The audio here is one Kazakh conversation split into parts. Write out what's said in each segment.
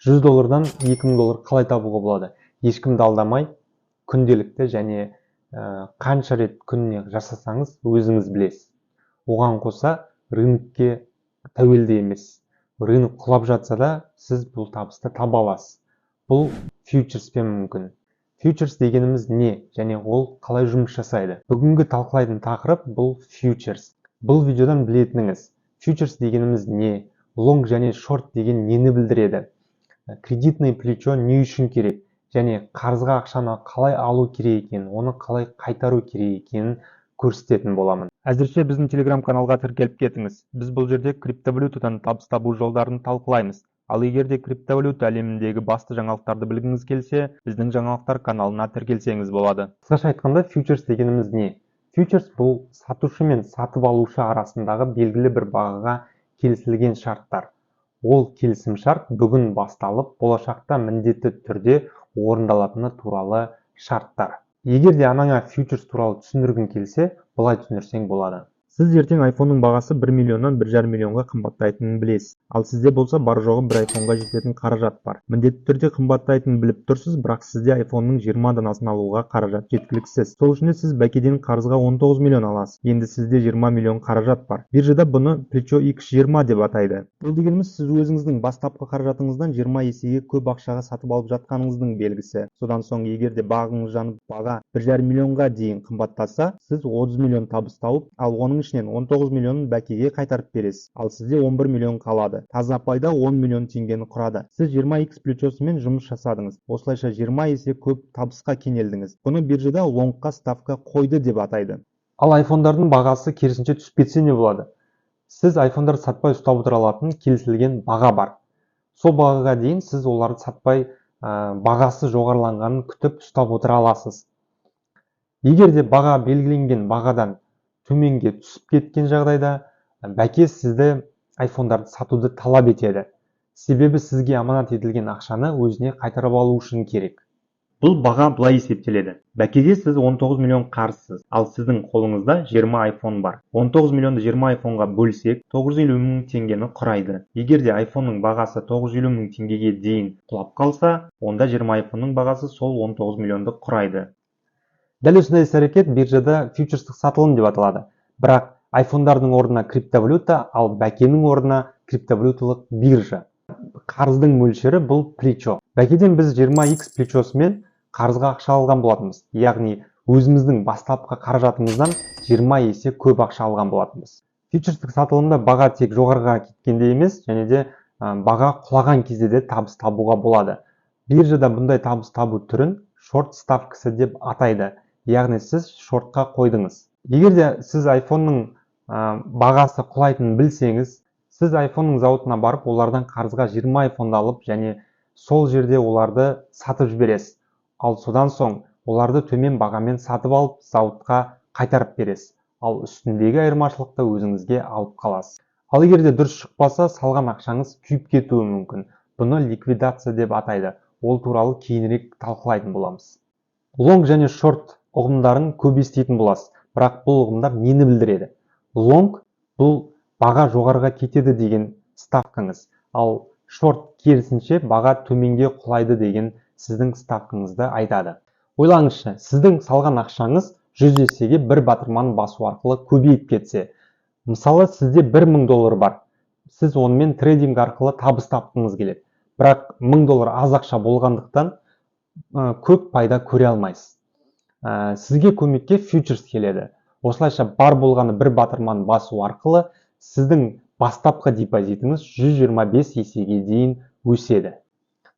$100 $2000 қалай табуға болады? Ешкімді алдамай, күнделікті және қанша рет күніне жасасаңыз өзіңіз білесіз. Оған қоса рынокке тәуелді емес. Рынок құлап жатса да сіз бұл табысты таба аласыз. Бұл фьючерспен мүмкін. Фьючерс дегеніміз не және ол қалай жұмыс жасайды? Бүгінгі талқылайтын тақырып бұл фьючерс. Бұл видеодан білетініңіз, фьючерс дегеніміз не, лонг және шорт деген нені білдіреді? Кредитный плечо не үшін керек және қарызға ақшаны қалай алу керек екенін, оны қалай қайтару керек екенін көрсететін боламын. Әзірше біздің телеграм-каналға тіркеліп кетіңіз. Біз бұл жерде криптовалютадан табыс табу жолдарын талқылаймыз. Ал егер де криптовалюта әлеміндегі басты жаңалықтарды білгіңіз келсе, біздің жаңалықтар каналына тіркелсеңіз болады. Қысқаша айтқанда, фьючерс дегеніміз не? Фьючерс бұл сатушы мен сатып алушы арасындағы белгілі бір бағаға келісілген шарттар. Ол келісім шарт бүгін басталып, болашақта міндетті түрде орындалатыны туралы шарттар. Егер де анаңа фьючерс туралы түсіндіргің келсе, былай түсіндірсең болады. Сіз ертең айфонның бағасы 1 миллионнан 1,5 миллионға қымбаттайтынын білесіз. Ал сізде болса бар жоғы бір айфонға жететін қаражат бар. Міндетті түрде қымбаттайтынын біліп тұрсыз, бірақ сізде айфонның 20 данасын алуға қаражат жеткіліксіз. Сол үшін сіз бәкеден қарызға 19 миллион аласыз. Енді сізде 20 миллион қаражат бар. Биржада бұны плечо X20 деп атайды. Бұл дегеніміз сіз өзіңіздің бастапқы қаражатыңыздан 20 есеге көп ақшаға сатып алып жатқаныңыздың белгісі. Содан соң егер де бағыңыз жанып баға 1,5 миллионға дейін қымбаттаса, сіз 30 миллион табыс тауып, ал оның ішінен 19 миллионын бәкеге қайтарып бересіз. Ал сізде 11 миллион қалады. Таза пайда 10 миллион теңгені құрады. Сіз 20x плечосымен жұмыс жасадыңыз. Осылайша 20 есе көп табысқа кенелдіңіз. Бұны биржада лонгқа ставка қойды деп атайды. Ал айфондардың бағасы керісінше түсіп кетсе не болады? Сіз айфондарды сатпай ұстап отыра алатын келісілген баға бар. Сол бағаға дейін сіз оларды сатпай бағасы жоғарыланғанын күтіп ұстап отыра аласыз. Егер де баға белгіленген бағадан төменге түсіп кеткен жағдайда, бәке сізді айфондарды сатуды талап етеді. Себебі сізге аманат етілген ақшаны өзіне қайтарып алу үшін керек. Бұл баға былай есептеледі. Бәкеге сіз 19 миллион қарызсыз, ал сіздің қолыңызда 20 айфон бар. 19 миллионды 20 айфонға бөлсек, 950 мың теңгені құрайды. Егер де айфонның бағасы 950 мың теңгеге дейін құлап қалса, онда 20 айфонның бағасы сол 19 миллионды құрайды. Дәл осындай іс-әрекет биржада фьючерстік сатылым деп аталады. Бірақ айфондардың орнына криптовалюта, ал бәкенің орнына криптовалюталық биржа. Қарыздың мөлшері бұл плечо. Бәкеден біз 20x плечосымен қарызға ақша алған болатынбыз. Яғни өзіміздің бастапқы қаражатымыздан 20 есе көп ақша алған болатынбыз. Фьючерстік сатылымда баға тек жоғарыға кеткенде емес, және де баға құлаған кезде де табыс табуға болады. Биржада бұндай табыс табу түрін шорт ставкасы деп атайды. Яғни сіз шортқа қойдыңыз. Егер де сіз айфонның бағасы құлайтынын білсеңіз, сіз айфонның зауытына барып, олардан қарызға 20 айфонды алып, және сол жерде оларды сатып жібересіз. Ал содан соң оларды төмен бағамен сатып алып, зауытқа қайтарып бересіз. Ал үстіндегі айырмашылықты өзіңізге алып қаласыз. Ал егер де дұрыс шықпаса, салған ақшаңыз күйіп кетуі мүмкін. Бұны ликвидация деп атайды. Ол туралы кейінірек талқылайтын боламыз. Лонг және шорт ұғымдарын көп еститін боласыз. Бірақ бұл ұғымдар нені білдіреді? Лонг бұл баға жоғарыға кетеді деген ставкаңыз, ал шорт керісінше баға төменге құлайды деген сіздің ставкаңызды айтады. Ойлаңызшы, сіздің салған ақшаңыз 100 есеге бір батырманы басу арқылы көбейіп кетсе. Мысалы, сізде $1000 бар. Сіз онымен трейдинг арқылы табыс тапқыңыз келеді. Бірақ $1000 аз ақша болғандықтан көп пайда көре алмайсыз. Сізге көмекке фьючерс келеді. Осылайша бар болғаны бір батырманы басу арқылы сіздің бастапқы депозитіңіз 125 есеге дейін өседі.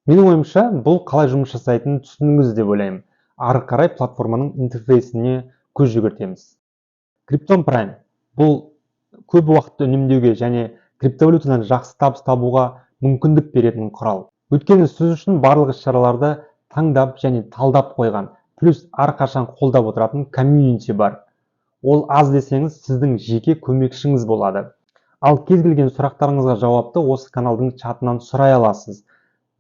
Менің ойымша, бұл қалай жұмыс жасайтынын түсіндіңіз деп ойлаймын. Ары қарай платформаның интерфейсіне көз жүгіртеміз. Krypton Prime бұл көп уақытты үнемдеуге және криптовалютадан жақсы табыс табуға мүмкіндік беретін құрал. Өйткені сіз үшін барлық іс-шараларды таңдап және талдап қойған, плюс әрқашан қолдап отыратын комьюнити бар. Ол аз десеңіз сіздің жеке көмекшіңіз болады. Ал кез келген сұрақтарыңызға жауапты осы каналдың чатынан сұрай аласыз.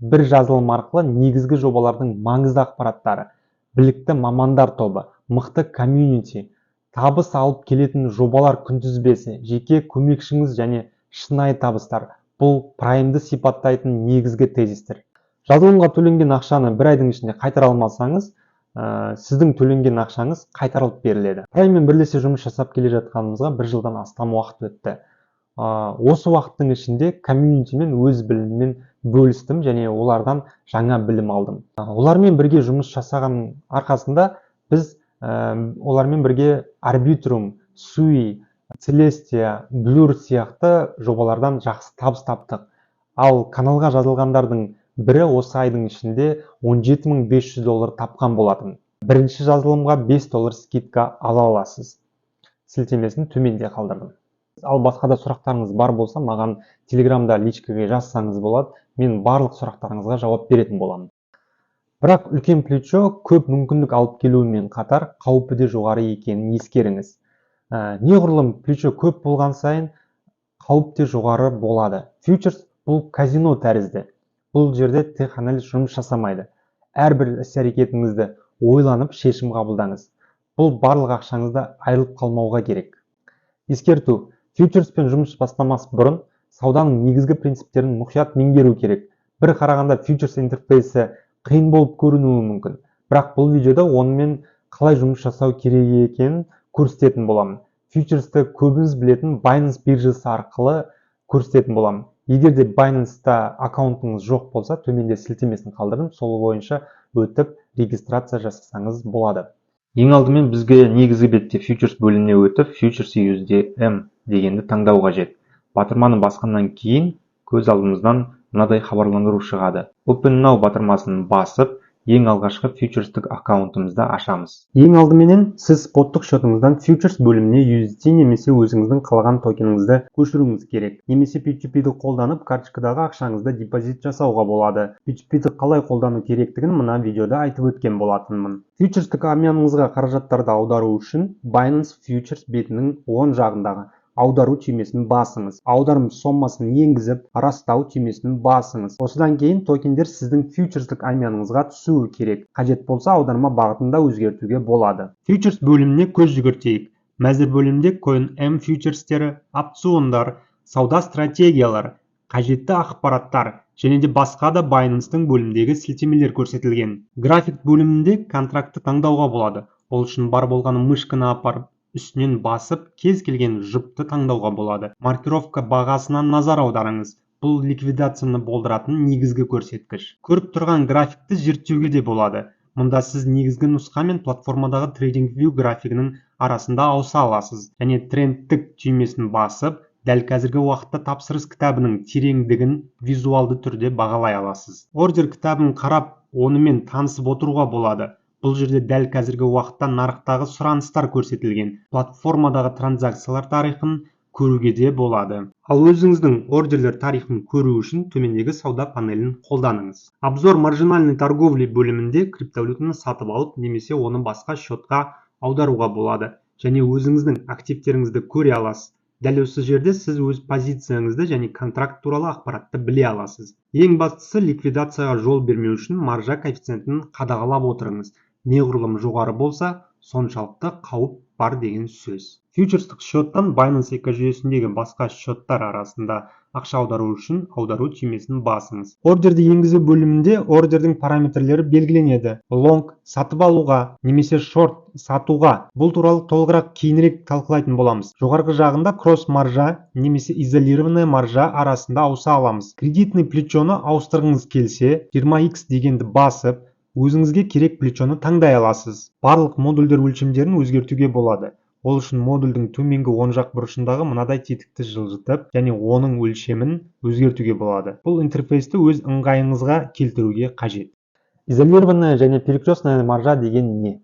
Бір жазылым арқылы негізгі жобалардың маңызды ақпараттары, білікті мамандар тобы, мықты комьюнити, табыс алып келетін жобалар күнтізбесі, жеке көмекшіңіз және шынайы табыстар. Бұл праймды сипаттайтын негізгі тезистер. Жазылымға төленген ақшаны бір айдың ішінде қайтара алмасаңыз, сіздің төленген ақшаңыз қайтарылып беріледі. Прайммен бірлесе жұмыс жасап келе жатқанымызға 1 жылдан астам уақыт өтті. Осы уақыттың ішінде комьюнитимен өз біліміммен бөлістім және олардан жаңа білім алдым. Олармен бірге жұмыс жасаған арқасында біз олармен бірге Arbitrum, Sui, Celestia, Blur сияқты жобалардан жақсы табыс таптық. Ал каналға жазылғандардың бірі осы айдың ішінде $17,500 тапқан болатын. Бірінші жазылымға $5 скидка ала аласыз. Сілтемесін төменде қалдырдым. Ал басқа да сұрақтарыңыз бар болса, маған Телеграмда личкаға жазсаңыз болады. Мен барлық сұрақтарыңызға жауап беретін боламын. Бірақ үлкен плечо көп мүмкіндік алып келуімен қатар қаупі де жоғары екенін ескеріңіз. Неғұрлым плечо көп болған сайын қауіп те жоғары болады. Фьючерс бұл казино тәрізді. Бұл жерде теханализ жұмыс жасамайды. Әрбір іс-әрекетіңізді ойланып шешім қабылдаңыз. Бұл барлық ақшаңызды айырылып қалмауға керек. Ескерту: фьючерспен жұмыс бастамас бұрын сауданың негізгі принциптерін мұқият меңгеру керек. Бір қарағанда фьючерс интерфейсі қиын болып көрінуі мүмкін. Бірақ бұл видеода онымен қалай жұмыс жасау керек екенін көрсететін боламын. Фьючерсті көбіңіз білетін Binance биржасы арқылы көрсететін боламын. Егер де Binance-та аккаунтыңыз жоқ болса, төменде сілтемесін қалдырдым, сол бойынша өтіп регистрация жасасаңыз болады. Ең алдымен бізге негізгі бетте фьючерс бөліміне өтіп, Futures USD дегенді таңдау қажет. Батырманы басқаннан кейін көз алдымыздан мынадай хабарландыру шығады. Open Now батырмасын басып, ең алғашқы фьючерстік аккаунтымызды ашамыз. Ең алдыменен сіз споттық шотыңыздан фьючерс бөліміне USD немесе өзіңіздің қалаған токеніңізді көшіруіңіз керек. Немесе P2P-ді қолданып, карточкадағы ақшаңызды депозит жасауға болады. P2P-ді қалай қолдану керектігін мына видеода айтып өткен болатынмын. Фьючерстік армияңызға қаражаттарды аудару үшін Binance Futures бетінің оң жағындағы аудару түймесін басыңыз. Аударым сомасын енгізіп, растау түймесін басыңыз. Осыдан кейін токендер сіздің фьючерстік армияңызға түсуі керек. Қажет болса аударма бағытында өзгертуге болады. Фьючерс бөліміне көз жүгіртейік. Мәзір бөлімде CoinM фьючерстері, опциондар, сауда стратегиялар, қажетті ақпараттар және де басқа да Binance-тың бөлімдегі сілтемелер көрсетілген. График бөлімінде контрактты таңдауға болады. Ол үшін бар болғаны мышканы апарып үстінен басып, кез келген жұпты таңдауға болады. Маркировка бағасына назар аударыңыз. Бұл ликвидацияны болдыратын негізгі көрсеткіш. Көріп тұрған графикті зерттеуге де болады. Мұнда сіз негізгі нұсқа мен платформадағы TradingView графигінің арасында ауыса аласыз. Және трендтік түймесін басып, дәл қазіргі уақытта тапсырыс кітабының тереңдігін визуалды түрде бағалай аласыз. Ордер кітабын қарап, онымен танысып отыруға болады. Бұл жерде дәл қазіргі уақытта нарықтағы сұраныстар көрсетілген. Платформадағы транзакциялар тарихын көруге де болады. Ал өзіңіздің ордерлер тарихын көру үшін төмендегі сауда панелін қолданыңыз. Обзор маржинальный торговли бөлімінде криптовалютаны сатып алып, немесе оны басқа шотқа аударуға болады. Және өзіңіздің активтеріңізді көре аласыз. Дәл осы жерде сіз өз позицияңызды және контракт туралы ақпаратты біле аласыз. Ең бастысы ликвидацияға жол бермеу үшін маржа коэффициентін қадағалап отырыңыз. Неғұрлым жоғары болса, соншалықты қауіп бар деген сөз. Фьючерстік шоттан Binance экожүйесіндегі басқа шоттар арасында ақша аудару үшін аудару түймесін басыңыз. Ордерді енгізу бөлімінде ордердің параметрлері белгіленеді. Long сатып алуға, немесе short сатуға. Бұл туралы толығырақ кейінірек талқылайтын боламыз. Жоғарғы жағында кросс маржа немесе изолированная маржа арасында ауыса аламыз. Кредитный плечоны ауыстырғыңыз келсе, 20x дегенді басып, өзіңізге керек плечоны таңдай аласыз. Барлық модульдер өлшемдерін өзгертуге болады. Ол үшін модульдің төменгі оң жақ бұрышындағы мынадай тетікті жылжытып, және оның өлшемін өзгертуге болады. Бұл интерфейсті өз ыңғайыңызға келтіруге қажет. Изолированная және перекрестная маржа деген не?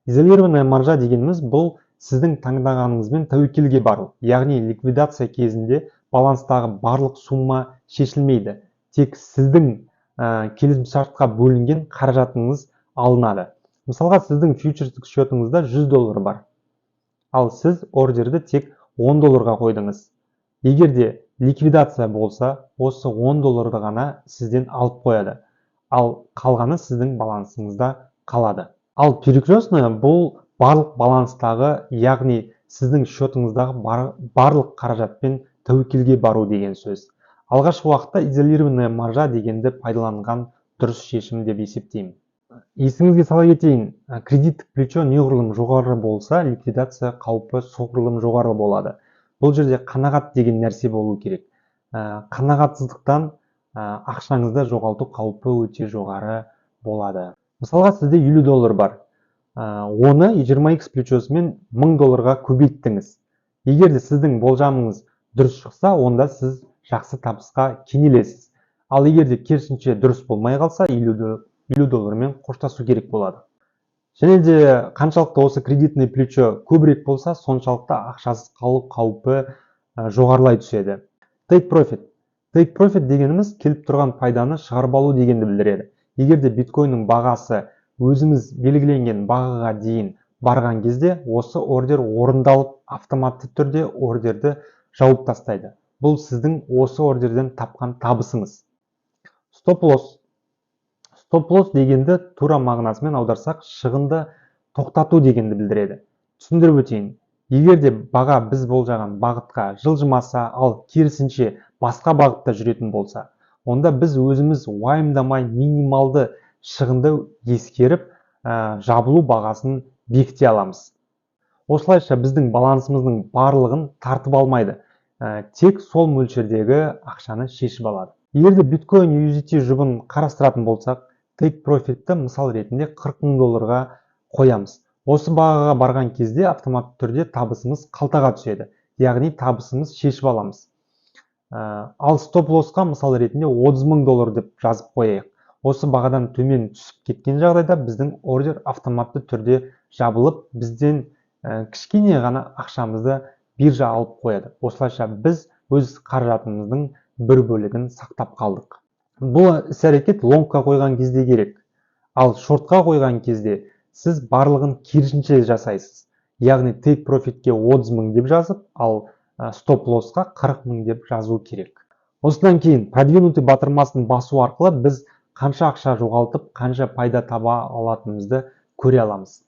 Изолированная маржа дегеніміз бұл сіздің таңдағаныңызбен тәуекелге бару. Яғни ликвидация кезінде баланстағы барлық сумма шешілмейді. Тек сіздің келісімшартқа бөлінген қаражатыңыз алынады. Мысалға, сіздің фьючерстік шотыңызда $100 бар. Ал сіз ордерді тек $10 қойдыңыз. Егер де ликвидация болса, осы $10 ғана сізден алып қояды. Ал қалғаны сіздің балансыңызда қалады. Ал перекрестная бұл барлық баланстағы, яғни сіздің шотыңыздағы барлық қаражатпен тәуекелге бару деген сөз. Алғашқы уақытта изолированная маржа дегенді пайдаланған дұрыс шешім деп есептеймін. Есіңізге сала кетейін, кредиттік плечо неғұрлым жоғары болса, ликвидация қаупі соғұрлым жоғары болады. Бұл жерде қанағат деген нәрсе болу керек. Қанағатсыздықтан ақшаңызды жоғалту қаупі өте жоғары болады. Мысалға, сізде $50 бар. Оны 20x плечосымен $1000-ға көбейттіңіз. Егер де сіздің болжамыңыз дұрыс шықса, онда сіз жақсы табысқа кенелесіз. Ал егер де керісінше дұрыс болмай қалса, $50-мен қоштасу керек болады. Және де қаншалықты осы кредитный плечо көбірек болса, соншалықты ақшасыз қалу қаупі жоғарылай түседі. Take profit. Take profit дегеніміз келіп тұрған пайданы шығарып алу дегенді білдіреді. Егер де биткойнның бағасы өзіміз белгіленген бағаға дейін барған кезде, осы ордер орындалып, автоматты түрде ордерді жауып тастайды. Бұл сіздің осы ордерден тапқан табысыңыз. Stop loss. Stop loss дегенді тура мағынасымен аударсақ, шығынды тоқтату дегенді білдіреді. Түсіндіріп өтейін. Егер де баға біз болжаған бағытқа жылжымаса, ал керісінше басқа бағытта жүретін болса, онда біз өзіміз уайымдамай минималды шығынды ескеріп, жабылу бағасын бекіте аламыз. Осылайша біздің балансымыздың барлығын тартып алмайды, тек сол мөлшердегі ақшаны шешіп алады. Егер де биткойн USDT жұбын қарастыратын болсақ, take profitті мысал ретінде $40,000-ға қоямыз. Осы бағаға барған кезде автоматты түрде табысымыз қалтаға түседі, яғни табысымыз шешіп аламыз. Ал стоп лоссқа мысал ретінде $30,000 деп жазып қояйық. Осы бағадан төмен түсіп кеткен жағдайда біздің ордер автоматты түрде жабылып, бізден кішкене ғана ақшамызды биржа алып қояды. Осылайша біз өз қаражатымыздың бір бөлігін сақтап қалдық. Бұл іс-әрекет лонгқа қойған кезде керек. Ал шортқа қойған кезде сіз барлығын керісінше жасайсыз. Яғни take profitке 30,000 деп жазып, ал стоп лоссқа 40,000 деп жазу керек. Осыдан кейін продвинутый батырмасын басу арқылы біз қанша ақша жоғалтып, қанша пайда таба алатынымызды көре аламыз.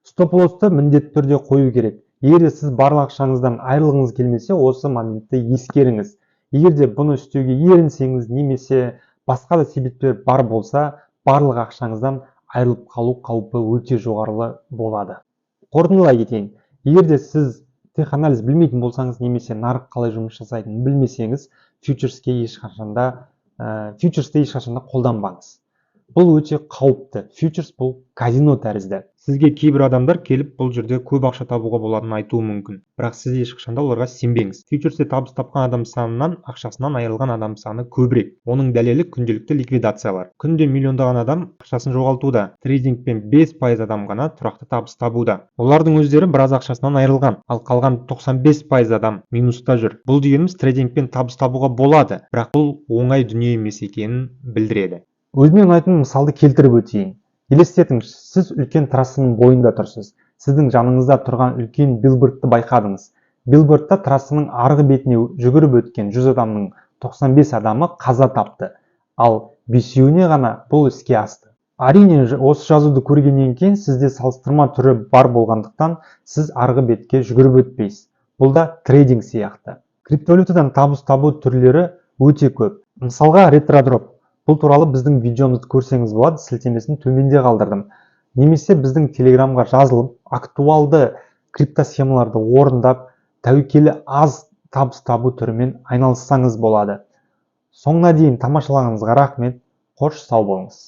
Стоп лоссты міндетті түрде қою керек. Егер сіз барлық ақшаңыздан айырылғыңыз келмесе, осы моментті ескеріңіз. Егер де бұны істеуге ерінсеңіз, немесе басқа да себептер бар болса, барлық ақшаңыздан айырылып қалу қаупі өте жоғары болады. Қорытындылай кетейін. Егер де сіз теханализ білмейтін болсаңыз, немесе нарық қалай жұмыс жасайтынын білмесеңіз, фьючерсті ешқашанда қолданбаңыз. Бұл өте қауіпті. Фьючерс бұл казино тәрізді. Сізге кейбір адамдар келіп, бұл жерде көп ақша табуға болатынын айтуы мүмкін. Бірақ сіз ешқашанда оларға сенбеңіз. Фьючерсте табыс тапқан адам санынан ақшасынан айырылған адам саны көбірек. Оның дәлелі күнделікті ликвидациялар. Күнде миллиондаған адам ақшасын жоғалтуда. Трейдингпен 5% адам ғана тұрақты табыс табуда. Олардың өздері біраз ақшасынан айырылған, ал қалған 95% адам минуста жүр. Бұл дегеніміз трейдингпен табыс табуға болады, бірақ бұл оңай дүние емес екенін білдіреді. Өзіме ұнайтын мысалды келтіріп өтейін. Елестетіңіз, сіз үлкен трассаның бойында тұрсыз. Сіздің жаныңызда тұрған үлкен билбордты байқадыңыз. Билбордта трассаның арғы бетіне жүгіріп өткен 100 адамның 95 адамы қаза тапты, ал 5-еуіне ғана бұл іске асты. Әрине, осы жазуды көргеннен кейін сізде салыстырма түрі бар болғандықтан сіз арғы бетке жүгіріп өтпейсіз. Бұл да трейдинг сияқты. Криптовалютадан табыс табу түрлері өте көп. Мысалға, ретродроп. Бұл туралы біздің видеомызды көрсеңіз болады, сілтемесін төменде қалдырдым. Немесе біздің телеграмға жазылып, актуалды криптосхемаларды орындап, тәуекелі аз табыс табу түрімен айналыссаңыз болады. Соңына дейін тамашалағаныңызға рахмет. Қош сау болыңыз.